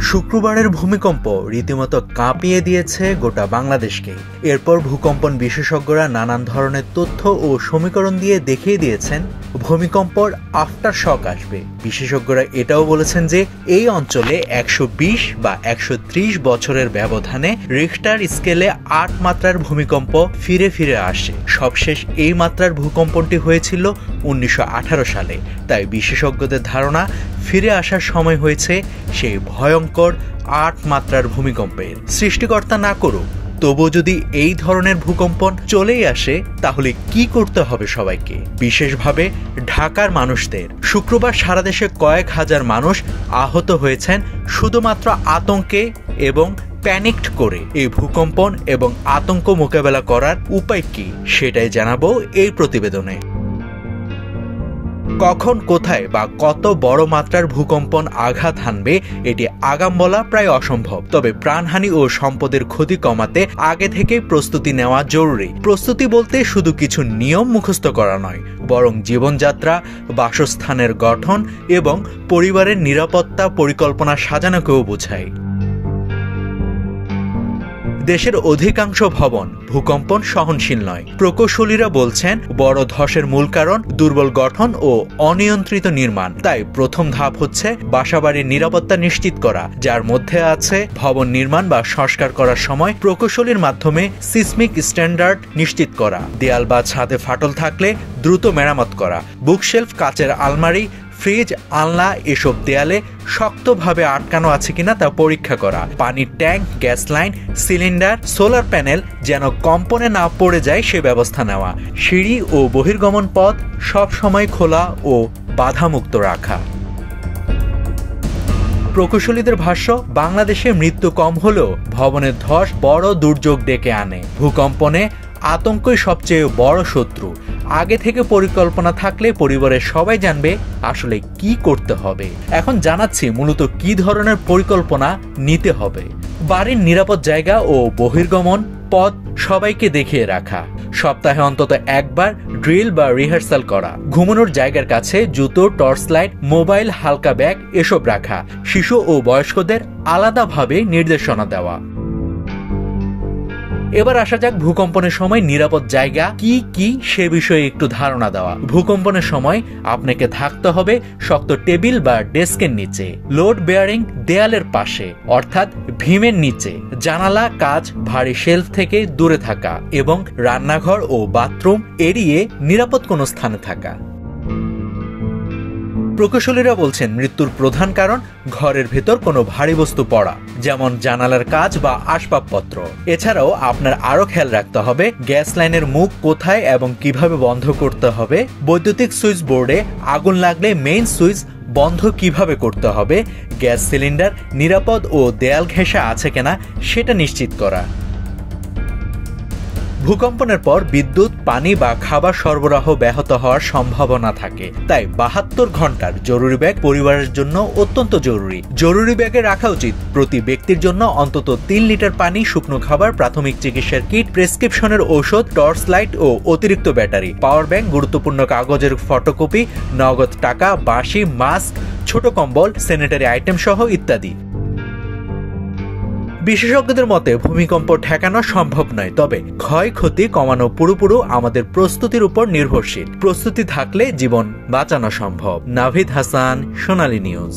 শুক্রবারের ভূমিকম্প রীতিমতো কাঁপিয়ে দিয়েছে গোটা বাংলাদেশকে। এরপর ভূকম্পন বিশেষজ্ঞরা নানান ধরনের তথ্য ও সমীকরণ দিয়ে দেখিয়ে দিয়েছেন ভূমিকম্পর আফটার শক আসবে। বিশেষজ্ঞরা এটাও বলেছেন যে এই অঞ্চলে ১২০ বা ১৩০ বছরের ব্যবধানে রিখটার স্কেলে ৮ মাত্রার ভূমিকম্প ফিরে ফিরে আসে। সবশেষ এই মাত্রার ভূকম্পনটি হয়েছিল ১৯১৮ সালে। তাই বিশেষজ্ঞদের ধারণা ফিরে আসার সময় হয়েছে সেই ভয়ঙ্কর ৮ মাত্রার ভূমিকম্পের। সৃষ্টিকর্তা না করুক, তবুও যদি এই ধরনের ভূকম্পন চলেই আসে তাহলে কি করতে হবে সবাইকে, বিশেষভাবে ঢাকার মানুষদের। শুক্রবার সারা দেশে কয়েক হাজার মানুষ আহত হয়েছেন শুধুমাত্র আতঙ্কে এবং প্যানিকড করে। এই ভূকম্পন এবং আতঙ্ক মোকাবেলা করার উপায় কি সেটাই জানাবো এই প্রতিবেদনে। কখন, কোথায় বা কত বড় মাত্রার ভূকম্পন আঘাত হানবে এটি আগাম বলা প্রায় অসম্ভব। তবে প্রাণহানি ও সম্পদের ক্ষতি কমাতে আগে থেকেই প্রস্তুতি নেওয়া জরুরি। প্রস্তুতি বলতে শুধু কিছু নিয়ম মুখস্থ করা নয়, বরং জীবনযাত্রা, বাসস্থানের গঠন এবং পরিবারের নিরাপত্তা পরিকল্পনা সাজানোকেও বোঝায়। দেশের অধিকাংশ ভবন ভূকম্পন সহনশীল নয়। প্রকৌশলীরা বলছেন বড় ধসের মূল কারণ দুর্বল গঠন ও অনিয়ন্ত্রিত নির্মাণ। তাই প্রথম ধাপ হচ্ছে বাসাবাড়ির নিরাপত্তা নিশ্চিত করা, যার মধ্যে আছে ভবন নির্মাণ বা সংস্কার করার সময় প্রকৌশলীর মাধ্যমে সিসমিক স্ট্যান্ডার্ড নিশ্চিত করা, দেয়াল বা ছাদে ফাটল থাকলে দ্রুত মেরামত করা, বুকশেলফ, কাচের আলমারি, ফ্রিজ, আলনা এসব দেয়ালে শক্তভাবে আটকানো আছে কিনা তা পরীক্ষা করা, পানির tank, gas line, cylinder, solar panel যেন কম্পনে না পড়ে যায় সে ব্যবস্থা নেওয়া, সিঁড়ি ও বহির্গমন পথ সব সময় খোলা ও বাধামুক্ত রাখা। প্রকৌশলীদের ভাষ্য, বাংলাদেশে মৃত্যু কম হলেও ভবনের ধস বড় দুর্যোগ ডেকে আনে। ভূকম্পনে আতঙ্কই সবচেয়ে বড় শত্রু। আগে থেকে পরিকল্পনা থাকলে পরিবারের সবাই জানবে আসলে কি করতে হবে। এখন জানাচ্ছি মূলত কি ধরনের পরিকল্পনা নিতে হবে। বাড়ির নিরাপদ জায়গা ও বহির্গমন পথ সবাইকে দেখিয়ে রাখা, সপ্তাহে অন্তত একবার ড্রিল বা রিহার্সাল করা, ঘুমানোর জায়গার কাছে জুতো, টর্চ লাইট, মোবাইল, হালকা ব্যাগ এসব রাখা, শিশু ও বয়স্কদের আলাদাভাবে নির্দেশনা দেওয়া। এবার আসা যাক ভূকম্পনের সময় নিরাপদ জায়গা কি কি সে বিষয়ে একটু ধারণা দেওয়া। ভূকম্পনের সময় আপনাকে থাকতে হবে শক্ত টেবিল বা ডেস্কের নিচে, লোড বেয়ারিং দেয়ালের পাশে অর্থাৎ ভীমের নিচে, জানালা, কাচ, ভারী শেলফ থেকে দূরে থাকা এবং রান্নাঘর ও বাথরুম এড়িয়ে নিরাপদ কোনো স্থানে থাকা। প্রকৌশলীরা বলছেন মৃত্যুর প্রধান কারণ ঘরের ভেতর কোনো ভারী বস্তু পড়া, যেমন জানালার কাচ বা আসবাবপত্র। এছাড়াও আপনার আরো খেয়াল রাখতে হবে গ্যাস লাইনের মুখ কোথায় এবং কিভাবে বন্ধ করতে হবে, বৈদ্যুতিক সুইচ বোর্ডে আগুন লাগলে মেইন সুইচ বন্ধ কিভাবে করতে হবে, গ্যাস সিলিন্ডার নিরাপদ ও দেয়াল ঘেঁষা আছে কিনা সেটা নিশ্চিত করা। ভূকম্পনের পর বিদ্যুৎ, পানি বা খাবার সরবরাহ ব্যাহত হওয়ার সম্ভাবনা থাকে। তাই ৭২ ঘন্টার জরুরি ব্যাগ পরিবারের জন্য অত্যন্ত জরুরি। জরুরি ব্যাগে রাখা উচিত প্রতি ব্যক্তির জন্য অন্তত ৩ লিটার পানি, শুকনো খাবার, প্রাথমিক চিকিৎসার কিট, প্রেসক্রিপশনের ঔষধ, টর্চ লাইট ও অতিরিক্ত ব্যাটারি, পাওয়ার ব্যাংক, গুরুত্বপূর্ণ কাগজের ফটোকপি, নগদ টাকা, বাঁশি, মাস্ক, ছোট কম্বল, স্যানিটারি আইটেম সহ ইত্যাদি। বিশেষজ্ঞদের মতে ভূমিকম্প ঠেকানো সম্ভব নয়, তবে ক্ষয়ক্ষতি কমানো পুরোপুরি আমাদের প্রস্তুতির উপর নির্ভরশীল। প্রস্তুতি থাকলে জীবন বাঁচানো সম্ভব। নাভিদ হাসান, সোনালী নিউজ।